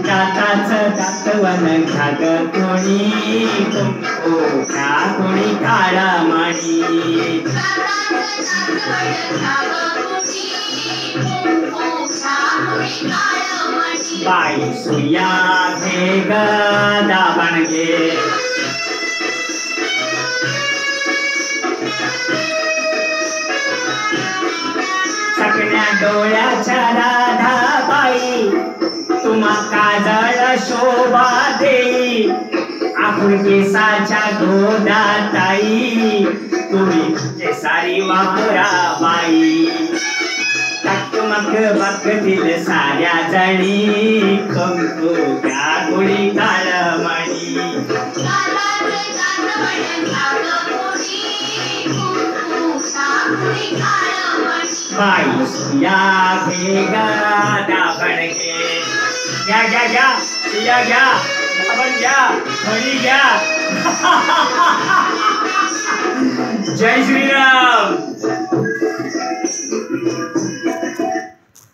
दाताचं दातवन घाग कोणी कुंकू घ्या कोणी काळा मणी बाई सुया घे ग दाबण घे सकण्या डोळ्याच्या राधाबाई तुम्हा काजळ शोभा देई आपण केसाच्या गोदाताई तुम्ही केसारी वापरा बाई टकमक बघतील साऱ्या जणी कुंकू घ्या गुढी काळमणी बाई सुया घे ग दाबण घे घ्या घ्या घ्या सुया घ्या दाबण घ्या घडी घ्या जय श्रीराम।